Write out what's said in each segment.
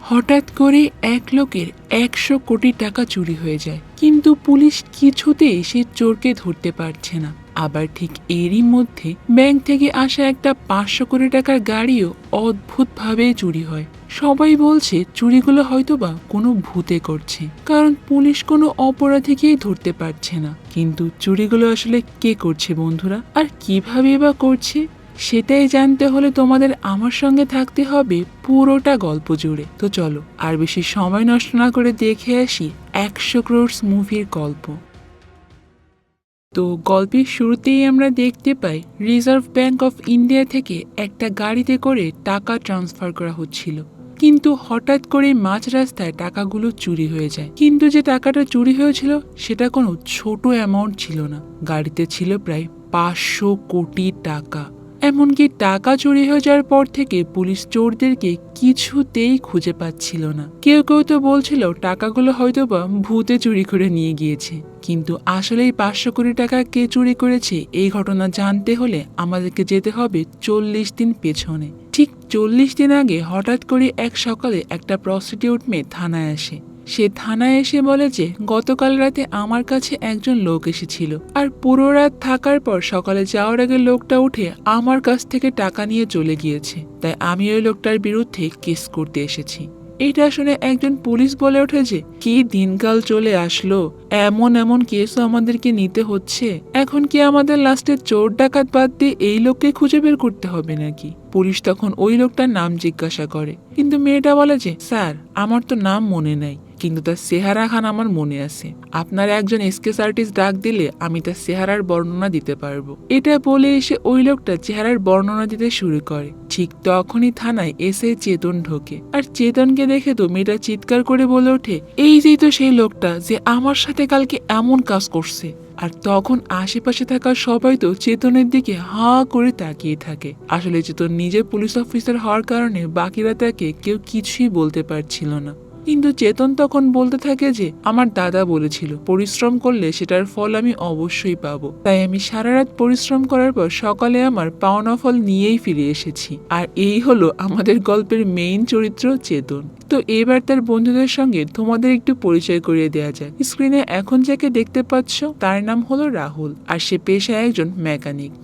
হঠাৎ করে এক লোকের 100 কোটি টাকা চুরি হয়ে যায়, কিন্তু পুলিশ কিছুতেই সে চোরকে ধরতে পারছে না। আবার ঠিক এরই মধ্যে ব্যাংক থেকে আসা একটা 500 কোটি টাকার গাড়িও অদ্ভুতভাবে চুরি হয়। সবাই বলছে চুরিগুলো হয়তোবা কোনো ভূতে করছে, কারণ পুলিশ কোনো অপরাধীকেই ধরতে পারছে না। কিন্তু চুরিগুলো আসলে কে করছে বন্ধুরা, আর কিভাবে বা করছে, সেটাই জানতে হলে তোমাদের আমার সঙ্গে থাকতে হবে পুরোটা গল্প জুড়ে। তো চলো আর বেশি সময় নষ্ট না করে দেখে আসি 100 ক্রোড়স মুভির গল্প। তো গল্পের শুরুতেই আমরা দেখতে পাই রিজার্ভ ব্যাংক অফ ইন্ডিয়া থেকে একটা গাড়িতে করে টাকা ট্রান্সফার করা হচ্ছিল, কিন্তু হঠাৎ করে মাঝ রাস্তায় টাকাগুলো চুরি হয়ে যায়। কিন্তু যে টাকাটা চুরি হয়েছিল সেটা কোনো ছোট অ্যামাউন্ট ছিল না, গাড়িতে ছিল প্রায় 500 কোটি টাকা। এমনকি টাকা চুরি হয়ে যাওয়ার পর থেকে পুলিশ চোরদেরকে কিছুতেই খুঁজে পাচ্ছিল না। কেউ কেউ তো বলছিল টাকাগুলো হয়তোবা ভূতে চুরি করে নিয়ে গিয়েছে, কিন্তু আসলেই 500 কোটি টাকা কে চুরি করেছে এই ঘটনা জানতে হলে আমাদেরকে যেতে হবে 40 দিন পেছনে। ঠিক 40 দিন আগে হঠাৎ করে এক সকালে একটা প্রস্টিটিউট মেয়ে থানায় আসে। সে থানায় এসে বলে যে গতকাল রাতে আমার কাছে একজন লোক এসেছিল, আর পুরো রাত থাকার পর সকালে যাওয়ার আগে লোকটা উঠে আমার কাছ থেকে টাকা নিয়ে চলে গিয়েছে, তাই আমি ওই লোকটার বিরুদ্ধে কেস করতে এসেছি। এটা শুনে একজন পুলিশ বলে ওঠে যে কি দিনকাল চলে আসলো, এমন এমন কেসও আমাদেরকে নিতে হচ্ছে। এখন কি আমাদের লাস্টে চোর ডাকাত বাদ দিয়ে এই লোককে খুঁজে বের করতে হবে নাকি? পুলিশ তখন ওই লোকটার নাম জিজ্ঞাসা করে, কিন্তু মেয়েটা বলে যে স্যার আমার তো নাম মনে নাই, কিন্তু তার চেহারা খান আমার মনে আছে। আপনার একজন স্কেচ আর্টিস্ট ডাক দিলে আমি তার চেহারার বর্ণনা দিতে পারবো। এটা বলে এসে ওই লোকটা চেহারার বর্ণনা দিতে শুরু করে। ঠিক তখনই থানায় এসে চেতন ঢোকে, আর চেতনকে দেখে তো মেয়েটা চিৎকার করে বলে ওঠে, এই যে তো সেই লোকটা যে আমার সাথে কালকে এমন কাজ করছে। আর তখন আশেপাশে থাকা সবাই তো চেতনের দিকে হা করে তাকিয়ে থাকে। আসলে চেতন নিজে পুলিশ অফিসার হওয়ার কারণে বাকিরা তাকে কেউ কিছুই বলতে পারছিল না। কিন্তু চেতন তখন বলতে থাকে যে আমার দাদা বলেছিল পরিশ্রম করলে সেটার ফল আমি অবশ্যই পাবো, তাই আমি সারা রাত পরিশ্রম করার পর সকালে আমার পাওনা ফল নিয়েই ফিরে এসেছি। আর এই হলো আমাদের গল্পের মেইন চরিত্র চেতন। তো এবার তার বন্ধুদের সঙ্গে তোমাদের একটু পরিচয় করিয়ে দেওয়া যায়। স্ক্রিনে এখন যাকে দেখতে পাচ্ছ তার নাম হলো রাহুল, আর সে পেশায় একজন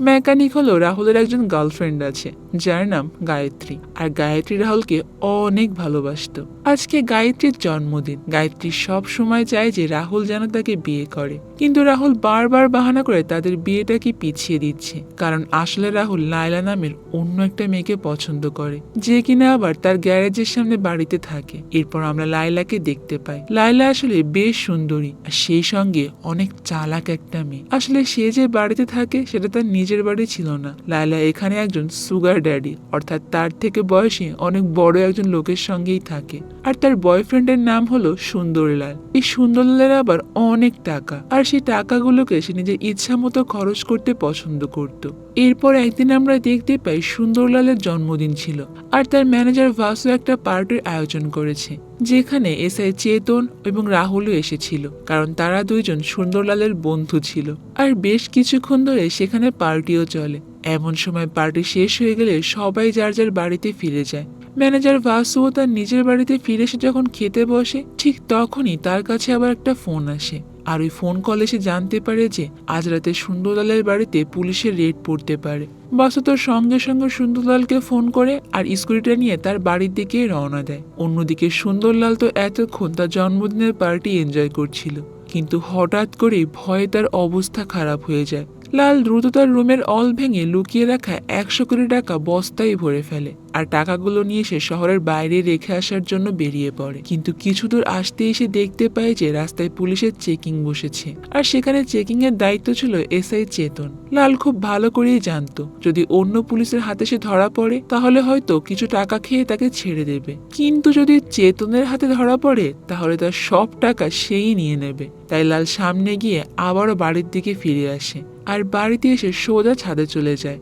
মেকানিক হলো রাহুলের একজন গার্লফ্রেন্ড আছে যার নাম গায়ত্রী, আর গায়ত্রী রাহুলকে অনেক ভালোবাসতো। আজকে গায়ত্রীর জন্মদিন। গায়ত্রী সব সময় চায় যে রাহুল যেন তাকে বিয়ে করে, কিন্তু রাহুল বারবার বাহানা করে তাদের বিয়েটাকে পিছিয়ে দিচ্ছে, কারণ আসলে রাহুল লায়লা নামের অন্য একটা মেয়েকে পছন্দ করে, যে কিনা আবার তার গ্যারেজের সামনে বাড়িতে থাকে। এরপর আমরা লায়লাকে দেখতে পাই। লায়লা আসলে বেশ সুন্দরী, আর সেই সঙ্গে অনেক চালাক একটা মেয়ে। আসলে সে যে বাড়িতে থাকে সেটা তার নিজের বাড়ি ছিল না। লায়লা এখানে একজন সুগার ড্যাডি, অর্থাৎ তার থেকে বয়সে অনেক বড় একজন লোকের সঙ্গেই থাকে, আর তার বয়ফ্রেন্ডের নাম হলো সুন্দরলাল। এই সুন্দরলালের আবার অনেক টাকা, আর সেই টাকাগুলোকে সে নিজের ইচ্ছা মতো খরচ করতে পছন্দ করত। এরপর একদিন আমরা দেখতে পাই সুন্দরলালের জন্মদিন ছিল, আর তার ম্যানেজার ভাসু একটা পার্টির আয়োজন করেছে, যেখানে এসআই চেতন এবং রাহুলও এসেছিল, কারণ তারা দুইজন সুন্দরলালের বন্ধু ছিল। আর বেশ কিছুক্ষণ ধরে সেখানে পার্টিও চলে। এমন সময় পার্টি শেষ হয়ে গেলে সবাই যার যার বাড়িতে ফিরে যায়। ম্যানেজার ভাসুও তার নিজের বাড়িতে ফিরে এসে যখন খেতে বসে, ঠিক তখনই তার কাছে আবার একটা ফোন আসে, আর ওই ফোন কলে সে জানতে পারে যে আজ রাতে সুন্দরলালের বাড়িতে পুলিশের রেড পড়তে পারে। বাসু তোর সঙ্গে সঙ্গে সুন্দরলালকে ফোন করে আর স্কুটিটা নিয়ে তার বাড়ির দিকে রওনা দেয়। অন্যদিকে সুন্দরলাল তো এতক্ষণ তার জন্মদিনের পার্টি এনজয় করছিল, কিন্তু হঠাৎ করেই ভয়ে তার অবস্থা খারাপ হয়ে যায়। লাল দ্রুত তার রুমের অল ভেঙে লুকিয়ে রাখা 100 কোটি টাকা বস্তায় ভরে ফেলে, আর টাকাগুলো নিয়ে সে শহরের বাইরে রেখে আসার জন্য বেরিয়ে পড়ে। কিন্তু কিছু দূর আসতেই সে দেখতে পায় যে রাস্তায় পুলিশের চেকিং বসেছে, আর সেখানে চেকিং এর দায়িত্ব ছিল এসআই চেতন। লাল খুব ভালো করেই জানতো যদি অন্য পুলিশের হাতে সে ধরা পড়ে তাহলে হয়তো কিছু টাকা খেয়ে তাকে ছেড়ে দেবে, কিন্তু যদি চেতনের হাতে ধরা পড়ে তাহলে তার সব টাকা সেই নিয়ে নেবে। তাই লাল সামনে গিয়ে আবারও বাড়ির দিকে ফিরে আসে, আর বাড়িতে এসে সোজা ছাদে চলে যায়।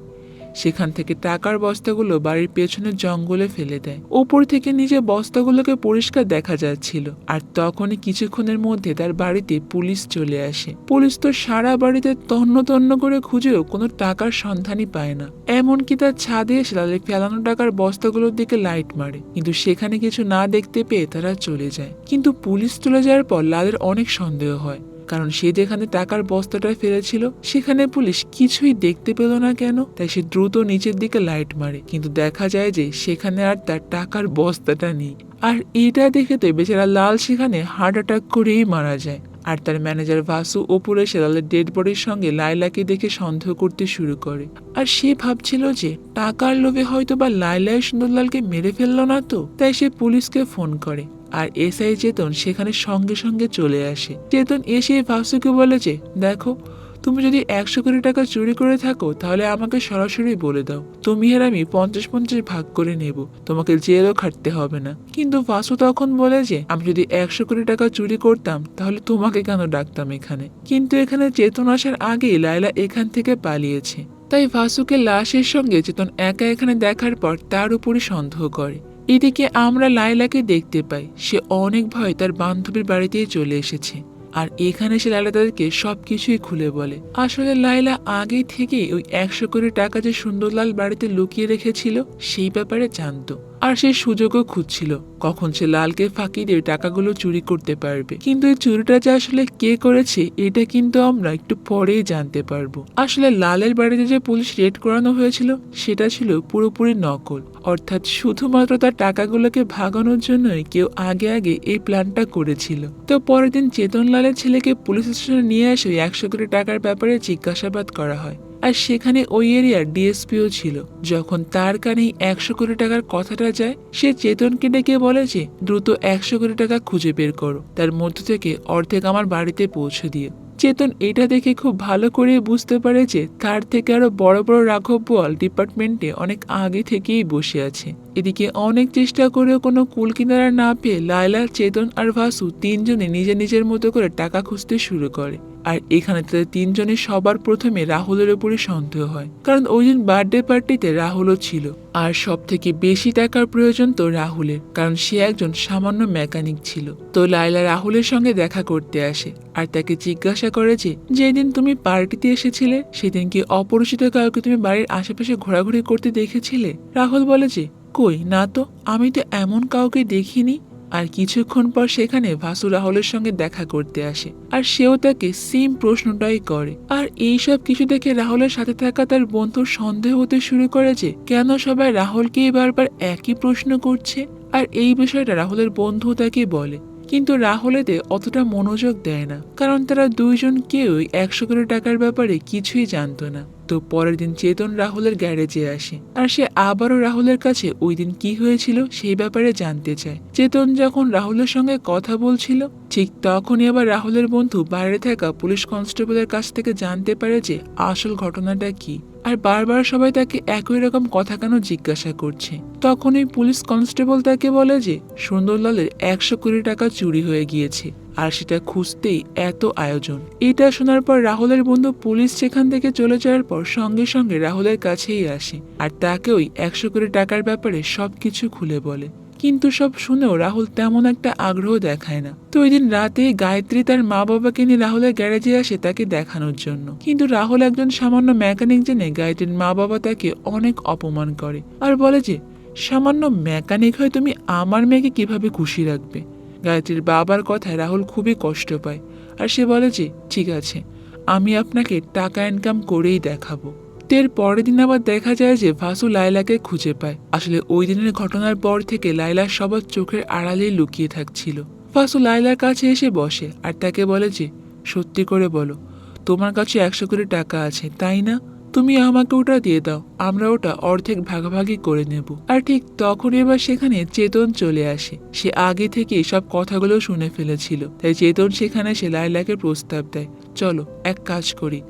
সেখান থেকে টাকার বস্তাগুলো বাড়ির পেছনের জঙ্গলে ফেলে দেয়। ওপর থেকে নিচে বস্তাগুলোকে পরিষ্কার দেখা যাচ্ছিল। আর তখনই কিছুক্ষণের মধ্যে তার বাড়িতে পুলিশ চলে আসে। পুলিশ তো সারা বাড়িতে তন্ন তন্ন করে খুঁজেও কোনো টাকার সন্ধানই পায় না। এমনকি তার ছাদে এসে লালের ফেলানো টাকার বস্তাগুলোর দিকে লাইট মারে, কিন্তু সেখানে কিছু না দেখতে পেয়ে তারা চলে যায়। কিন্তু পুলিশ চলে যাওয়ার পর লালের অনেক সন্দেহ হয়, কারণ সে যেখানে টাকার বস্তাটা ফেলেছিল সেখানে পুলিশ কিছুই দেখতে পেল না কেন। তাই সে দ্রুত নিচের দিকে লাইট মারে, কিন্তু দেখা যায় যে সেখানে আর তার টাকার বস্তাটা নেই। আর এটা দেখে তো বেচারা লাল সেখানে হার্ট অ্যাটাক করেই মারা যায়। আর তার ম্যানেজার ভাসু ওপরে এসে লালের ডেড বডির সঙ্গে লাইলাকে দেখে সন্দেহ করতে শুরু করে। আর সে ভাবছিল যে টাকার লোভে হয়তো বা লাইলা সুন্দরলালকে মেরে ফেললো না তো, তাই সে পুলিশকে ফোন করে। আর এসআই চেতন সেখানে সঙ্গে সঙ্গে চলে আসে। চেতন এসে ভাসুকে বলে যে, দেখো, তুমি যদি 100 কোটি টাকা চুরি করে থাকো তাহলে আমাকে সরাসরি বলে দাও, তুমি আর আমি 50-50 ভাগ করে নেব, তোমাকে জেলও খাটতে হবে না। কিন্তু ভাসু তখন বলে যে, আমি যদি 100 কোটি টাকা চুরি করতাম তাহলে তোমাকে কেন ডাকতাম এখানে। কিন্তু এখানে চেতন আসার আগেই লাইলা এখান থেকে পালিয়েছে। তাই ভাসুকে লাশের সঙ্গে চেতন একা এখানে দেখার পর তার উপরই সন্দেহ করে। এদিকে আমরা লাইলাকে দেখতে পাই, সে অনেক ভয় তার বান্ধবীর বাড়িতেই চলে এসেছে। আর এখানে সে লাইলা তাদেরকে সবকিছুই খুলে বলে। আসলে লাইলা আগে থেকেই ওই 100 কোটি টাকা যে সুন্দরলাল বাড়িতে লুকিয়ে রেখেছিল সেই ব্যাপারে জানতো। আর সে সুযোগও খুঁজছিল কখন সে লালকে ফাঁকি দিয়ে টাকাগুলো চুরি করতে পারবে। কিন্তু এই চুরিটা যে আসলে কে করেছে এটা কিন্তু আমরা একটু পরেই জানতে পারবো। আসলে লালের বাড়িতে যে পুলিশ রেড করানো হয়েছিল সেটা ছিল পুরোপুরি নকল, অর্থাৎ শুধুমাত্র তার টাকাগুলোকে ভাগানোর জন্যই কেউ আগে আগে এই প্ল্যানটা করেছিল। তো পরের দিন চেতন লালের ছেলেকে পুলিশ স্টেশনে নিয়ে এসে 100 কোটি টাকার ব্যাপারে জিজ্ঞাসাবাদ করা হয়। আর সেখানে ওই এরিয়ার ডিএসপিও ছিল। যখন তার কানে 100 কোটি টাকার কথাটা যায়, সে চেতনকে ডেকে বলে যে দ্রুত 100 কোটি টাকা খুঁজে বের করো, তার মধ্য থেকে অর্ধেক আমার বাড়িতে পৌঁছে দিয়ে। চেতন এটা দেখে খুব ভালো করে বুঝতে পারে যে তার থেকে আরো বড় বড় রাঘব বোয়াল ডিপার্টমেন্টে অনেক আগে থেকেই বসে আছে। এদিকে অনেক চেষ্টা করেও কোনো কুল কিনারা না পেয়ে লায়লা, চেতন আর ভাসু তিনজনে নিজের নিজের মতো করে টাকা খুঁজতে শুরু করে। আর এখানে তাদের তিনজনের সবার প্রথমে রাহুলের উপরই সন্দেহ হয়, কারণ ওই দিন বার্থডে পার্টিতে রাহুলও ছিল। আর সব থেকে বেশি টাকার প্রয়োজন তো রাহুলের, কারণ সে একজন সামান্য মেকানিক ছিল। তো লায়লা রাহুলের সঙ্গে দেখা করতে আসে আর তাকে জিজ্ঞাসা করে যে, যেদিন তুমি পার্টিতে এসেছিলে সেদিন কি অপরিচিত কাউকে তুমি বাড়ির আশেপাশে ঘোরাঘুরি করতে দেখেছিলে? রাহুল বলে যে, কই না তো, আমি তো এমন কাউকে দেখিনি। আর কিছুক্ষণ পর সেখানে ভাসু রাহুলের সঙ্গে দেখা করতে আসে, আর সেও তাকে সেম প্রশ্নটাই করে। আর এইসব কিছু দেখে রাহুলের সাথে থাকা তার বন্ধুর সন্দেহ হতে শুরু করে যে কেন সবাই রাহুলকেই বারবার একই প্রশ্ন করছে। আর এই বিষয়টা রাহুলের বন্ধু তাকে বলে, কিন্তু রাহুল এতে অতটা মনোযোগ দেয় না, কারণ তারা দুইজন কেউই 100 কোটি টাকার ব্যাপারে কিছুই জানতো না। তো পরের দিন চেতন রাহুলের গ্যারেজে আসে, আর সে আবারও রাহুলের কাছে ওই দিন কি হয়েছিল সেই ব্যাপারে জানতে চায়। চেতন যখন রাহুলের সঙ্গে কথা বলছিল, ঠিক তখনই আবার রাহুলের বন্ধু বাইরে থাকা পুলিশ কনস্টেবলের কাছ থেকে জানতে পারে যে আসল ঘটনাটা কি। আর বারবার সবাই তাকে একই রকম কথা কেন জিজ্ঞাসা করছে। তখনই পুলিশ কনস্টেবল তাকে বলে যে সুন্দরলালের 100 কোটি টাকা চুরি হয়ে গিয়েছে, আর সেটা খুঁজতেই এত আয়োজন। এটা শোনার পর রাহুলের বন্ধু পুলিশ সেখান থেকে চলে যাওয়ার পর সঙ্গে সঙ্গে রাহুলের কাছেই আসে, আর তাকে ওই 100 কোটি টাকার ব্যাপারে সবকিছু খুলে বলে। কিন্তু সব শুনেও রাহুল তেমন একটা আগ্রহ দেখায় না। তো ওই দিন রাতে গায়ত্রী তার মা বাবাকে নিয়ে রাহুলের গ্যারেজে আসে তাকে দেখানোর জন্য, কিন্তু রাহুল একজন সামান্য মেকানিক জেনে গায়ত্রীর মা বাবা তাকে অনেক অপমান করে আর বলে যে সামান্য মেকানিক হয়ে তুমি আমার মেয়েকে কিভাবে খুশি রাখবে। গায়ত্রীর বাবার কথায় রাহুল খুবই কষ্ট পায়, আর সে বলে যে ঠিক আছে, আমি আপনাকে টাকা ইনকাম করেই দেখাবো। এর পরের দিন আবার দেখা যায় যে ভাসু লায়লাকে খুঁজে পায়। আসলে ওই দিনের ঘটনার পর থেকে লায়লা সবার চোখের আড়ালেই লুকিয়ে থাকছিল। ভাসু লায়লার কাছে এসে বসে আর তাকে বলে যে সত্যি করে বলো, তোমার কাছে 100 কোটি টাকা আছে তাই না? তুমি আমাকে ওটা দিয়ে দাও, আমরা ওটা অর্ধেক ভাগাভাগি করে নেব। আর ঠিক তখন এবার সেখানে চেতন চলে আসে। সে আগে থেকে সব কথাগুলো শুনে ফেলেছিল, তাই চেতন সেখানে সে লায়লাকে প্রস্তাব দেয়, চলো এক কাজ করি,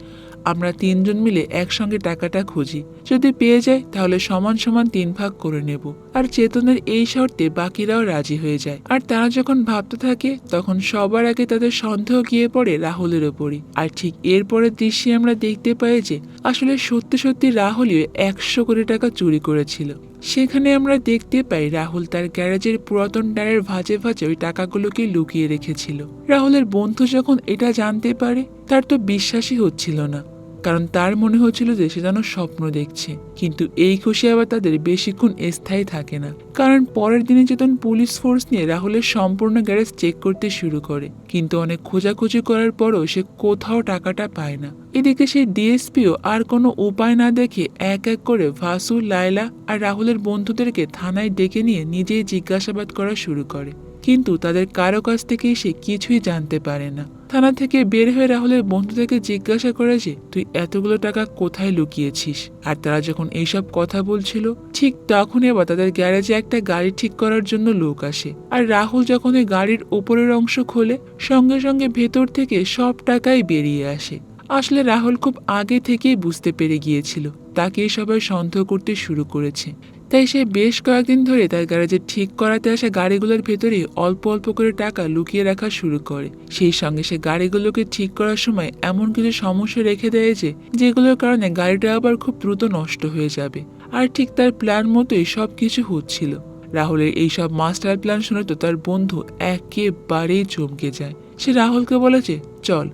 আমরা 3 জন মিলে একসঙ্গে টাকাটা খুঁজি, যদি পেয়ে যাই তাহলে সমান সমান 3 ভাগ করে নেব। আর চেতনের এই শর্তে বাকিরাও রাজি হয়ে যায়। আর তারা যখন ভাবতে থাকে তখন সবার আগে তাদের সন্দেহ গিয়ে পড়ে রাহুলের ওপরই। আর ঠিক এরপরের দৃশ্যে আমরা দেখতে পাই যে আসলে সত্যি সত্যি রাহুলই 100 কোটি টাকা চুরি করেছিল। সেখানে আমরা দেখতে পাই রাহুল তার গ্যারেজের পুরাতন টায়ারের ভাঁজে ভাঁজে ওই টাকাগুলোকে লুকিয়ে রেখেছিল। রাহুলের বন্ধু যখন এটা জানতে পারে তার তো বিশ্বাসই হচ্ছিল না, কারণ তার মনে হচ্ছিল যে সে যেন স্বপ্ন দেখছে। কিন্তু এই খুশি আবার তাদের বেশিক্ষণ স্থায়ী থাকে না, কারণ পরের দিনে চেতন পুলিশ ফোর্স নিয়ে রাহুলের সম্পূর্ণ গ্যারেজ চেক করতে শুরু করে। কিন্তু অনেক খোঁজাখুঁজি করার পরও সে কোথাও টাকাটা পায় না। এদিকে সেই ডিএসপিও আর কোনো উপায় না দেখে এক এক করে ভাসু, লায়লা আর রাহুলের বন্ধুদেরকে থানায় ডেকে নিয়ে নিজেই জিজ্ঞাসাবাদ করা শুরু করে। কিন্তু তাদের কারো কাছ থেকেই সে কিছুই জানতে পারে না। থানা থেকে বের হয়ে রাহুলের বন্ধুদেরকে জিজ্ঞাসা করে যে তুই এতগুলো টাকা কোথায় লুকিয়েছিস। আর তারা যখন এইসব কথা বলছিল ঠিক তখনই আবার তাদের গ্যারেজে একটা গাড়ি ঠিক করার জন্য লোক আসে। আর রাহুল যখন ওই গাড়ির ওপরের অংশ খোলে সঙ্গে সঙ্গে ভেতর থেকে সব টাকাই বেরিয়ে আসে। আসলে রাহুল খুব আগে থেকেই বুঝতে পেরে গিয়েছিল তাকে সবাই সন্দেহ করতে শুরু করেছে। তাই সে বেশ কয়েকদিন ধরে তার গ্যারেজে ঠিক করাতে আসা গাড়িগুলোর ভেতরে অল্প অল্প করে টাকা লুকিয়ে রাখা শুরু করে। সেই সঙ্গে সে গাড়িগুলোকে ঠিক করার সময় এমন কিছু সমস্যা রেখে দেয় যেগুলোর কারণে গাড়িটা আবার খুব দ্রুত নষ্ট হয়ে যাবে। আর ঠিক তার প্ল্যান মতোই সবকিছু হচ্ছিল। রাহুলের এইসব মাস্টার প্ল্যান শুনে তো তার বন্ধু একেবারেই চমকে যায়। সে রাহুলকে বলেছে চল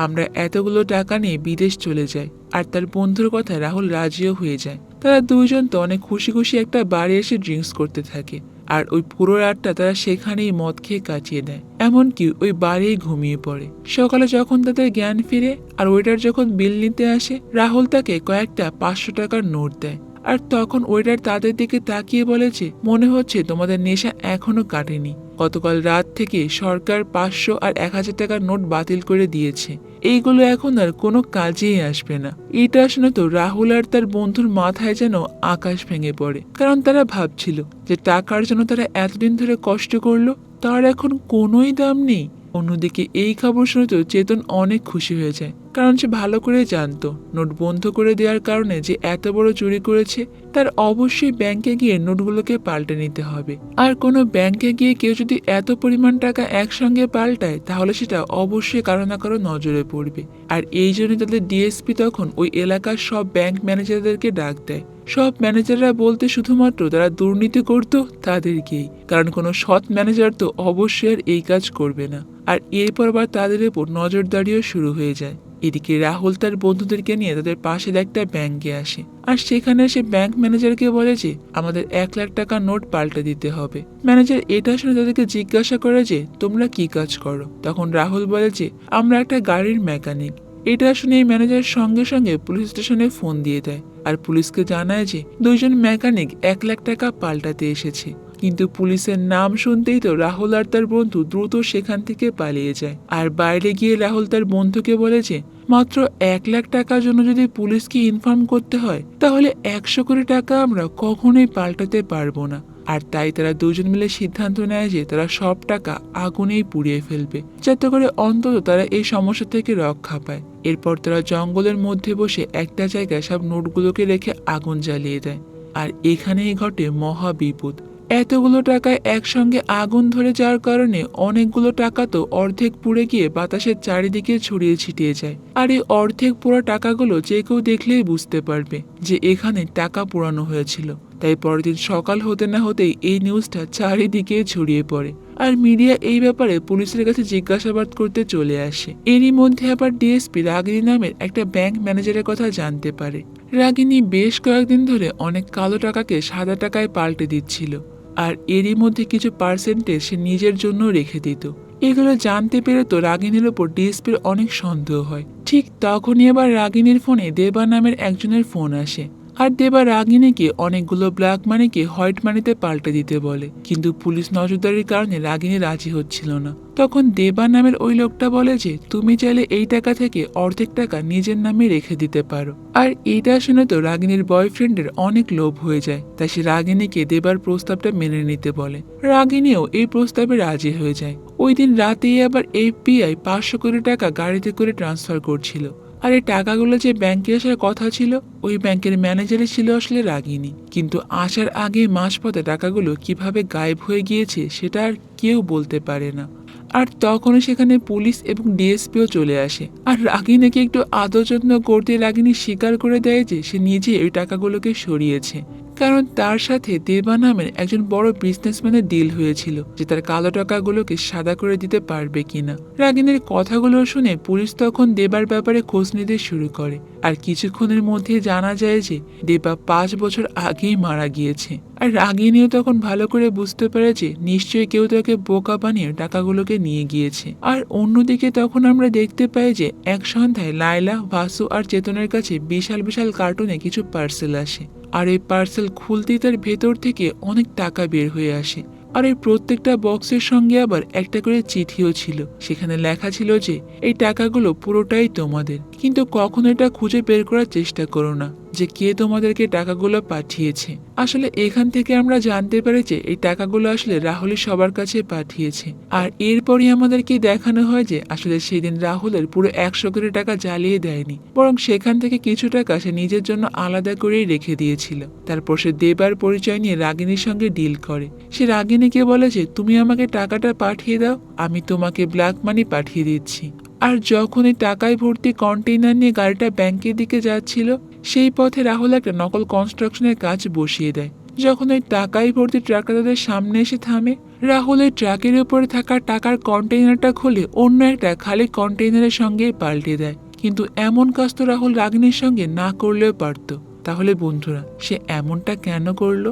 আমরা এতগুলো টাকা নিয়ে বিদেশ চলে যাই। আর তার বন্ধুর কথায় রাহুল রাজিও হয়ে যায়। তারা দুইজন তো অনেক খুশি খুশি একটা বাড়ি এসে ড্রিঙ্কস করতে থাকে। আর ওই পুরো রাতটা তারা সেখানেই মদ খেয়ে কাটিয়ে দেয়, এমনকি ওই বাড়িই ঘুমিয়ে পড়ে। সকালে যখন তাদের জ্ঞান ফিরে আর ওয়েটার যখন বিল নিতে আসে রাহুল তাকে কয়েকটা 500 টাকার নোট দেয়। আর তখন ওয়েটার তাদের দিকে তাকিয়ে বলেছে মনে হচ্ছে তোমাদের নেশা এখনো কাটেনি। গতকাল রাত থেকে সরকার 500 আর 1000 টাকার নোট বাতিল করে দিয়েছে, এইগুলো এখন আর কোনো কাজেই আসবে না। এটা শুনে তো রাহুল আর তার বন্ধুর মাথায় যেন আকাশ ভেঙে পড়ে, কারণ তারা ভাবছিল যে টাকার জন্য তারা এতদিন ধরে কষ্ট করলো তার এখন কোনোই দাম নেই। অন্যদিকে এই খবর শুনে তো চেতন অনেক খুশি হয়ে যায়, কারণ সে ভালো করে জানতো নোট বন্ধ করে দেওয়ার কারণে যে এত বড় চুরি করেছে তার অবশ্যই ব্যাংকে গিয়ে নোটগুলোকে পাল্টে নিতে হবে। আর কোনো ব্যাংকে গিয়ে কেউ যদি এত পরিমাণ টাকা একসঙ্গে পাল্টায় তাহলে সেটা অবশ্যই কারো না কারো নজরে পড়বে। আর এই জন্য তাদের ডিএসপি তখন ওই এলাকার সব ব্যাংক ম্যানেজারদেরকে ডাক দেয়। সব ম্যানেজাররা বলতে শুধুমাত্র তারা দুর্নীতি করতো তাদেরকেই, কারণ কোনো সৎ ম্যানেজার তো অবশ্যই আর এই কাজ করবে না। আর এরপর আবার তাদের উপর নজরদারিও শুরু হয়ে যায়। এদিকে রাহুল তার বন্ধুদেরকে নিয়ে তাদের পাশের একটা ব্যাংকে আসে। আর সেখানে সে ব্যাংক ম্যানেজারকে বলে যে আমাদের 1 লাখ টাকা নোট পাল্টে দিতে হবে। ম্যানেজার এটা শুনে তাদেরকে জিজ্ঞাসা করে যে তোমরা কি কাজ করো। তখন রাহুল বলে যে আমরা একটা গাড়ির মেকানিক। এটা শুনে এই ম্যানেজার সঙ্গে সঙ্গে পুলিশ স্টেশনে ফোন দিয়ে দেয় আর পুলিশকে জানায় যে 2 জন মেকানিক 1 লাখ টাকা পাল্টাতে এসেছে। কিন্তু পুলিশের নাম শুনতেই তো রাহুল আর তার বন্ধু দ্রুত সেখান থেকে পালিয়ে যায়। আর বাইরে গিয়ে রাহুল তার বন্ধুকে বলেছে মাত্র 1 লাখ টাকার জন্য যদি পুলিশকে ইনফর্ম করতে হয় তাহলে 100 কোটি টাকা আমরা কখনোই পাল্টাতে পারবো না। আর তাই তারা দুজন মিলে সিদ্ধান্ত নেয় যে তারা সব টাকা আগুনেই পুড়িয়ে ফেলবে, যাতে করে অন্তত তারা এই সমস্যা থেকে রক্ষা পায়। এরপর তারা জঙ্গলের মধ্যে বসে একটা জায়গায় সব নোটগুলোকে রেখে আগুন জ্বালিয়ে দেয়। আর এখানেই ঘটে মহা বিপদ। এতগুলো টাকায় একসঙ্গে আগুন ধরে যাওয়ার কারণে অনেকগুলো টাকা তো অর্ধেক পুড়ে গিয়ে বাতাসের চারিদিকে ছড়িয়ে ছিটিয়ে যায়। আর এই অর্ধেক পোড়া টাকাগুলো যে কেউ দেখলেই বুঝতে পারবে যে এখানে টাকা পোড়ানো হয়েছিল। তাই পরের দিন সকাল হতে না হতেই এই নিউজটা চারিদিকে ছড়িয়ে পড়ে। আর মিডিয়া এই ব্যাপারে পুলিশের কাছে জিজ্ঞাসাবাদ করতে চলে আসে। এরই মধ্যে আবার ডিএসপি রাগিনী নামের একটা ব্যাংক ম্যানেজারের কথা জানতে পারে। রাগিনী বেশ কয়েকদিন ধরে অনেক কালো টাকাকে সাদা টাকায় পাল্টে দিচ্ছিল, আর এরই মধ্যে কিছু পার্সেন্টেজ সে নিজের জন্য রেখে দিত। এগুলো জানতে পেরে তো রাগিনীর ওপর ডিএসপির অনেক সন্দেহ হয়। ঠিক তখনই আবার রাগিনীর ফোনে দেবা নামের একজনের ফোন আসে। আর দেবা রাগিনীকে অনেকগুলো ব্ল্যাক মানিকে হোয়াইট মানিতে পাল্টে দিতে বলে, কিন্তু পুলিশ নজরদারির কারণে রাগিনী রাজি হচ্ছিল না। তখন দেবা নামের ওই লোকটা বলে যে তুমি চাইলে এই টাকা থেকে অর্ধেক টাকা নিজের নামে রেখে দিতে পারো। আর এটা শুনে তো রাগিনীর বয়ফ্রেন্ডের অনেক লোভ হয়ে যায়, তাই সে রাগিনীকে দেবার প্রস্তাবটা মেনে নিতে বলে। রাগিনীও এই প্রস্তাবে রাজি হয়ে যায়। ওই দিন রাতেই আবার FBI 500 কোটি টাকা গাড়িতে করে ট্রান্সফার করছিল। আর এই টাকাগুলো যে ব্যাংকে আসার কথা ছিল, ওই ব্যাংকের ম্যানেজারই ছিল আসলে রাগিনী। কিন্তু আসার আগে মাঝপথে টাকাগুলো কিভাবে গায়েব হয়ে গিয়েছে সেটা আর কেউ বলতে পারে না। আর তখনই সেখানে পুলিশ এবং ডিএসপিও চলে আসে। আর রাগিনীকে একটু আদর যত্ন করতে রাগিনী স্বীকার করে দেয় যে সে নিজে ওই টাকাগুলোকে সরিয়েছে, কারণ তার সাথে দেবা নামের একজন বড় বিজনেসম্যানের ডিল হয়েছিল যে তার কালো টাকাগুলোকে সাদা করে দিতে পারবে কিনা। রাগিনীর কথাগুলো শুনে পুলিশ তখন দেবার ব্যাপারে খোঁজ নিতে শুরু করে। আর কিছুক্ষণের মধ্যে জানা যায় যে দেবা 5 বছর আগেই মারা গিয়েছে। আর রাগিনীও তখন ভালো করে বুঝতে পারে যে নিশ্চয়ই কেউ তাকে বোকা বানিয়ে টাকাগুলোকে নিয়ে গিয়েছে। আর অন্যদিকে তখন আমরা দেখতে পাই যে এক সন্ধ্যায় লায়লা, ভাসু আর চেতনের কাছে বিশাল বিশাল কার্টুনে কিছু পার্সেল আসে। আর এই পার্সেল খুলতেই তার ভেতর থেকে অনেক টাকা বের হয়ে আসে। আর এই প্রত্যেকটা বক্সের সঙ্গে আবার একটা করে চিঠিও ছিল। সেখানে লেখা ছিল যে এই টাকাগুলো পুরোটাই তোমাদের, কিন্তু কখনো এটা খুঁজে বের করার চেষ্টা করো না যে কে তোমাদেরকে টাকাগুলো পাঠিয়েছে। আসলে এখান থেকে আমরা জানতে পারি যে এই টাকাগুলো আসলে রাহুলই সবার কাছে পাঠিয়েছে। আর এরপরই আমাদেরকে দেখানো হয় যে আসলে সেদিন রাহুলের পুরো 100 কোটি টাকা জ্বালিয়ে দেয়নি, বরং সেখান থেকে কিছু টাকা সে নিজের জন্য আলাদা করেই রেখে দিয়েছিল। তারপর সে দেবার পরিচয় নিয়ে রাগিনীর সঙ্গে ডিল করে। সে রাগিনীকে বলে যে তুমি আমাকে টাকাটা পাঠিয়ে দাও, আমি তোমাকে ব্ল্যাক মানি পাঠিয়ে দিচ্ছি। আর যখন এই টাকায় ভর্তি কন্টেইনার নিয়ে গাড়িটা ব্যাংকের দিকে যাচ্ছিল, সেই পথে রাহুল একটা নকল কনস্ট্রাকশনের কাজ বসিয়ে দেয়। যখন ওই টাকায় ভর্তি ট্রাকটা তাদের সামনে এসে থামে, রাহুল ওই ট্রাকের উপরে থাকা টাকার কন্টেইনারটা খুলে অন্য একটা খালি কন্টেইনারের সঙ্গে পাল্টে দেয়। কিন্তু এমন কাজ তো রাহুল রাগিনীর সঙ্গে না করলেও পারতো। তাহলে বন্ধুরা, সে এমনটা কেন করলো?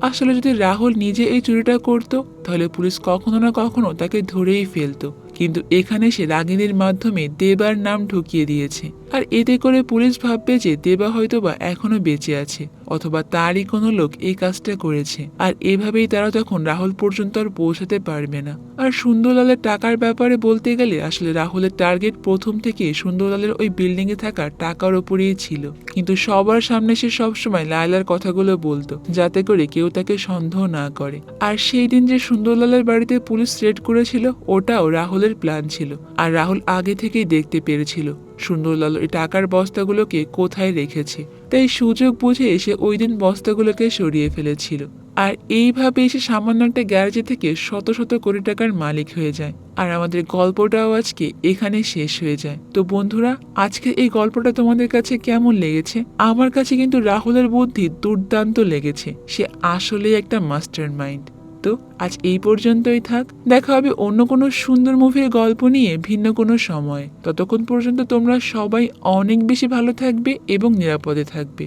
আসলে যদি রাহুল নিজে এই চুরিটা করতো তাহলে পুলিশ কখনো না কখনো তাকে ধরেই ফেলতো। কিন্তু এখানে সে রাগিনীর মাধ্যমে দেবার নাম ঢুকিয়ে দিয়েছে। আর এতে করে পুলিশ ভাববে যে দেবা হয়তোবা এখনো বেঁচে আছে, অথবা তারই কোনো লোক এই কাজটা করেছে। আর এভাবেই তারা তখন রাহুল পর্যন্ত আর পৌঁছাতে পারবে না। আর সুন্দরলালের টাকার ব্যাপারে বলতে গেলে আসলে রাহুলের টার্গেট প্রথম থেকে সুন্দরলালের ওই বিল্ডিং এ থাকা টাকার উপরেই ছিল। কিন্তু সবার সামনে সে সবসময় লায়লার কথাগুলো বলতো যাতে করে কেউ তাকে সন্দেহ না করে। আর সেই দিন যে সুন্দরলালের বাড়িতে পুলিশ রেড করেছিল ওটাও রাহুলের প্ল্যান ছিল। আর রাহুল আগে থেকেই দেখতে পেরেছিল সুন্দরলাল এই টাকার বস্তাগুলোকে কোথায় রেখেছে, তাই সুযোগ বুঝে এসে ওই দিন বস্তাগুলোকে সরিয়ে ফেলেছিল। আর এইভাবে সে সামান্য একটা গ্যারেজে থেকে শত শত কোটি টাকার মালিক হয়ে যায়। আর আমাদের গল্পটাও আজকে এখানে শেষ হয়ে যায়। তো বন্ধুরা, আজকের এই গল্পটা তোমাদের কাছে কেমন লেগেছে? আমার কাছে কিন্তু রাহুলের বুদ্ধি দুর্দান্ত লেগেছে। সে আসলেই একটা মাস্টার মাইন্ড। তো আজ এই পর্যন্তই থাক। দেখা হবে অন্য কোনো সুন্দর মুভির গল্প নিয়ে ভিন্ন কোনো সময়। ততক্ষণ পর্যন্ত তোমরা সবাই অনেক বেশি ভালো থাকবে এবং নিরাপদে থাকবে।